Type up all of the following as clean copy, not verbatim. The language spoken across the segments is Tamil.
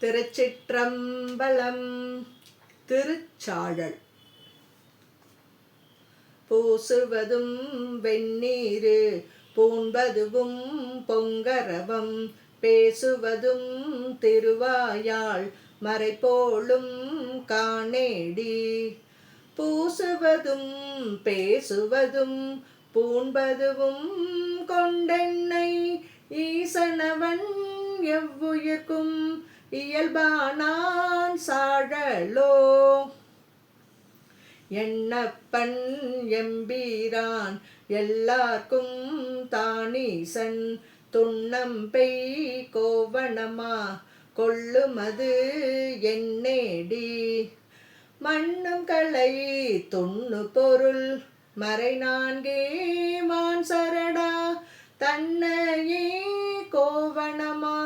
திருச்சிற்றம்பலம். திருச்சாழல். பூசுவதும் வெந்நீரு பூண்பதுவும் பொங்கரவம், பேசுவதும் திருவாயால் மறைபோலும் காணேடி. பூசுவதும் பேசுவதும் பூண்பதுவும் கொண்டென்னை ஈசனவன் எவ்வுயிர்க்கும் இயல்பானான் சாழலோ. எண்ணப்பன் எம்பீரான் எல்லார்க்கும் தானீசன், துண்ணம்பெய் கோவணமா கொள்ளுமது என்னேடி. மண்ணும் களை துண்ணு பொருள் மறை நான்கே வான் சரடா, தன்னையே கோவணமா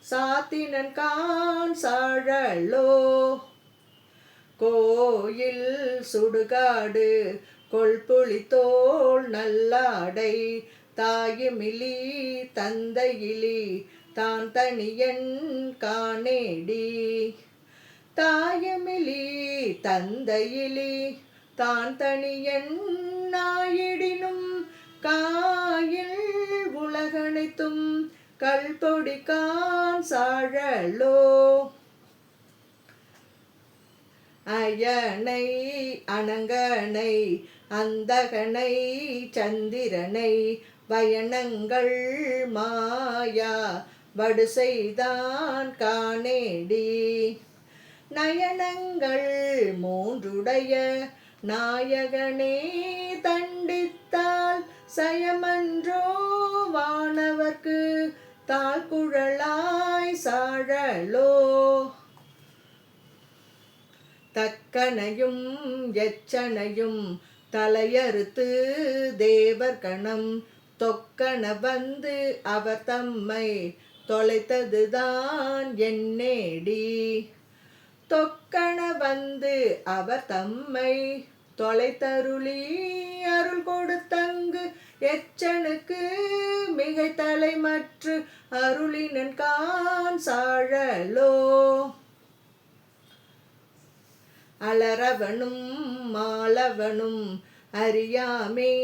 சாத்தினன் கான் சாழலோ. கோயில் சுடுகாடு கொள்புளித்தோள் நல்லாடை, தாயுமிலி தந்தையிலி தான் தனியன் காணேடி. தாயுமிலி தந்தையிலி தான் தனியன் நாயிடினும், காயில் உலகனைத்தும் கல்பொடி கான் சாழலோ. அயனை அனங்கனை அந்தகனை சந்திரனை, வயனங்கள் மாயா வடு செய்தான் காணேடி. நயனங்கள் மூன்றுடைய நாயகனே தண்டித்தால், சயமன்றோ வானவர்க்கு தாழ்குழலாய் சாழலோ. தக்கனையும் எச்சனையும் தலையறுத்து தேவர்கணம், தொக்கன வந்து அவர் தம்மை தொலைத்ததுதான் என்னேடி. தொக்கன வந்து அவர் தம்மை தொலைத்தருளி அருள் கொடுத்தங்கு, எச்சனுக்கு மிகை தலைமற்று அருளினன் கான் சாழலோ. அலரவனும் மாலவனும் அறியாமே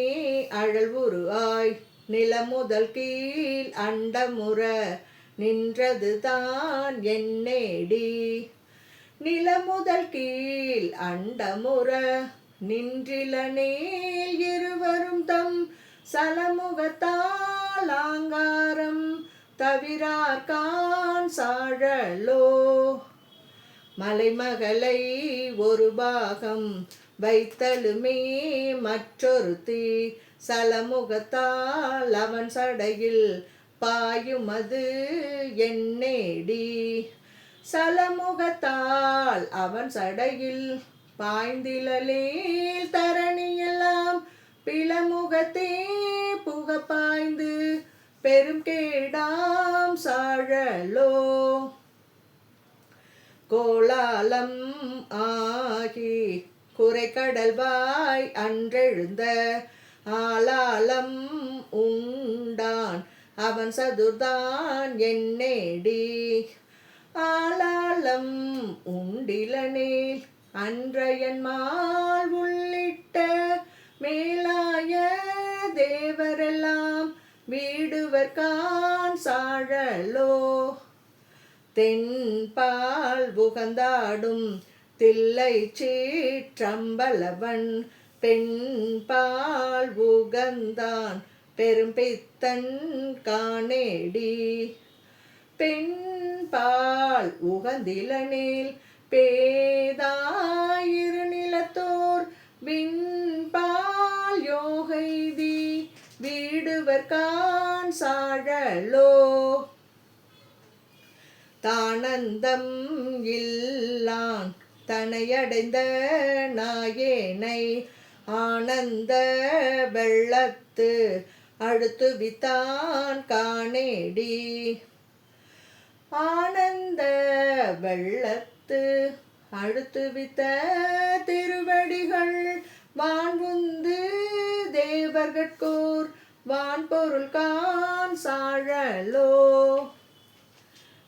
அழல்வுரு ஆய், நிலமுதல் கீழ் அண்டமுற நின்றதுதான் என்னேடி. நிலமுதல் கீழ் அண்டமுற நின்றிலனேல், இருவரும் தம் சலமுகத்தால் ஆங்காரம் தவிரார்கான் சாழலோ. மலைமகளை ஒரு பாகம் வைத்தலுமே மற்றொருத்தி, சலமுகத்தால் அவன் சடையில் பாயுமது என்னேடி. சலமுகத்தால் அவன் சடையில் பாய்ந்திலலேல், தரணியெல்லாம் பிளமுகத்தே புக பாய்ந்து பெரும் கேடாம் சாழலோ. கோலாலம் ஆகி குறைகடல்வாய் அன்றெழுந்த, ஆலாலம் உண்டான் அவன் சதுர்தான் என்னேடி. ஆலாலம் உண்டிலனேல் அன்றையன்மால் உள்ளிட்ட, மேலாய தேவரெல்லாம் வீடுவர்கான் சாழலோ. தென்பால் புகந்தாடும் தில்லை சீற்றம்பலவன், பெண்பால் புகந்தான் பெரும்பித்தன் காணேடி. பெண்பால் உகந்திலனேல் பேதாயிரு நிலத்தோர், விண்பால் யோகைதி வீடுவர்கான் சாழலோ. தானந்தம் இல்லான் தனையடைந்த நாயேனை, ஆனந்த வெள்ளத்து அழுத்துவித்தான் காணேடி. ஆனந்த வெள்ளத்து அழுத்துவித்த திருவடிகள், வான்வுந்து தேவர்கட்கோர் வான்பொருள் கான் சாழலோ.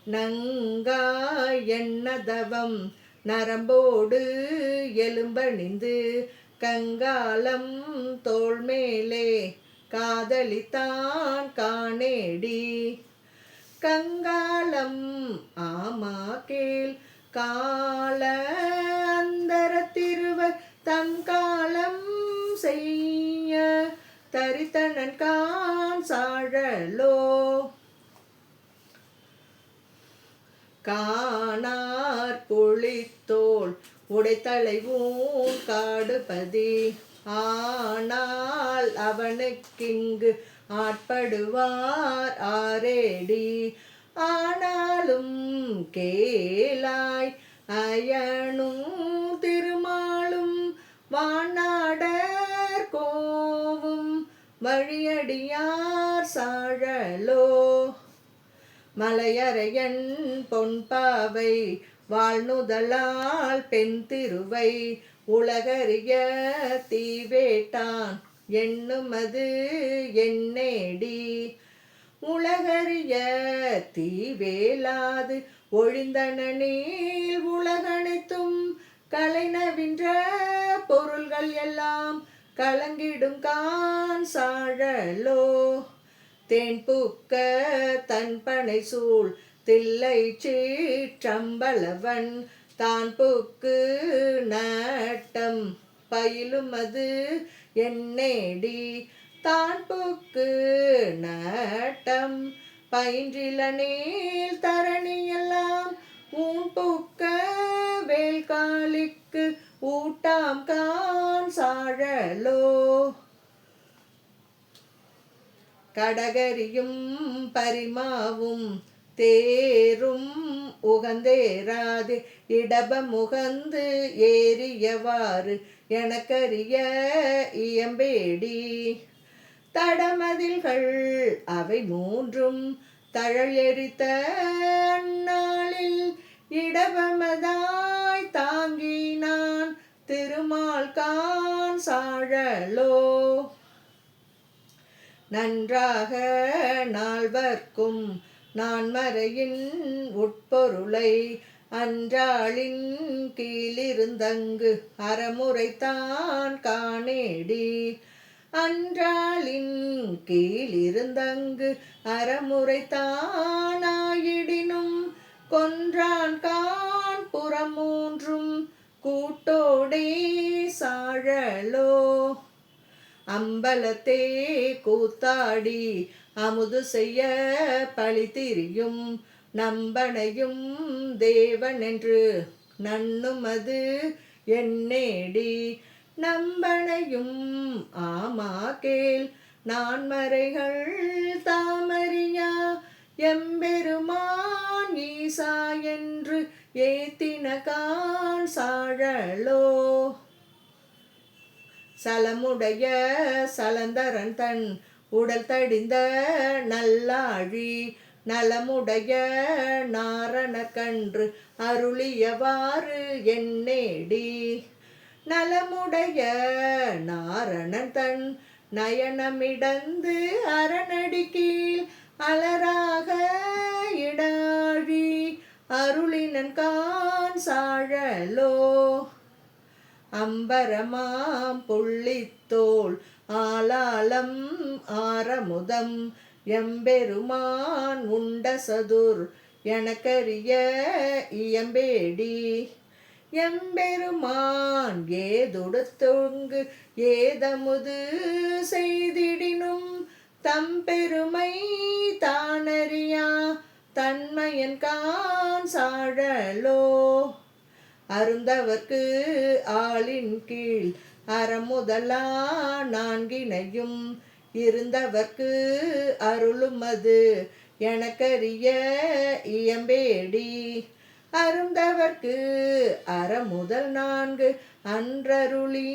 நங்காய் எண்ணதவம் நரம்போடு எலும்பணிந்து கங்காலம் தோள்மேலே காதலித்தான் காணேடி. கங்காலம் ஆமா கேள் கால அந்தரத்திருவர் தன் காலம் செய்ய தரித்தனன் கான் சாழலோ. காணார் புலித்தோள் உடைத்தலைவும் காடுபதி ஆனால் அவனுக்கிங்கு ஆட்படுவார் ஆரேடி. ஆனாலும் கேளாய் அயனும் திருமாலும் வானாடர் கோவும் வழியடியார் சாழலோ. மலையரையன் பொன்பாவை வாழ்நுதலால் பெண் திருவை உலகறிய தீவேட்டான் எண்ணுமது என்னேடி. உலகறிய தீவேலாது ஒழிந்தனில் உலகனைத்தும் கலைநவின்ற பொருள்கள் எல்லாம் கலங்கிடும் கான் சாழலோ. தேன்புக்க தன்பனை சூழ் தில்லை சீற்றம்பலவன் தான் புக்கு நாட்டம் பயிலுமது என்னேடி. தான் புக்கு நாட்டம் பயின்றிலனேல் தரணியெல்லாம் ஊன் புக்க வேல்காலிக்கு ஊட்டாம் கான் சாழலோ. கடகரியும் பரிமாவும் தேரும் உகந்தேராது இடபமுகந்து ஏறியவாறு எனக்கரிய இயம்பேடி. தடமதில்கள் அவை மூன்றும் தழல் எரித்த அந்நாளில் இடபமதாய் தாங்கினான் திருமால் கான் சாழலோ. நன்றாக நால்வர்க்கும் நான்மறையின் உட்பொருளை அன்றாளின் கீழிருந்தங்கு அறமுறைத்தான் காணேடி. அன்றாளின் கீழிருந்தங்கு அறமுறைத்தானாயிடினும் கொன்றான் கான் புறமூன்றும் கூட்டோடே சாழலோ. அம்பலத்தே கூத்தாடி அமுது செய்ய பழித்திரியும் நம்பனையும் தேவனென்று நண்ணுமது என்னேடி. நம்பனையும் ஆமா கேள் நான்மறைகள் தாமறியா எம்பெருமான் ஈசா என்று ஏத்தின கான் சாழலோ. சலமுடைய சலந்தரன் தன் உடல் தடிந்த நல்லாழி நலமுடைய நாரணக்கன்று அருளியவாறு என்னேடி. நலமுடைய நாரணன் தன் நயனமிடந்து அரணடி கீழ் அலராக இடாழி அருளினன் கான் சாழலோ. அம்பரமாம் புள்ளித்தோள் ஆலாலம் ஆரமுதம் எம்பெருமான் உண்ட சதுர் எனக்கரிய இயம்பேடி. எம்பெருமான் ஏதொடுத்தொங்கு ஏதமுது செய்திடினும் தம்பெருமை தானறியா தன்மையன் கான் சாழலோ. அருந்தவர்க்கு ஆளின் கீழ் அறமுதலா நான்கினையும் இருந்தவர்க்கு அருளுமது எனக்கரிய இயம்பேடி. அருந்தவர்க்கு அறமுதல் நான்கு அன்றருளி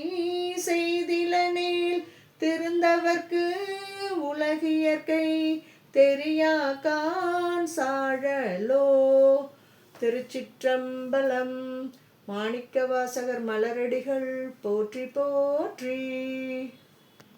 செய்திலனேல் திருந்தவர்க்கு உலகியற்கை தெரியா கான் சாழலோ. திருச்சிற்றம்பலம். மாணிக்கவாசகர் மலரடிகள் போற்றி போற்றி.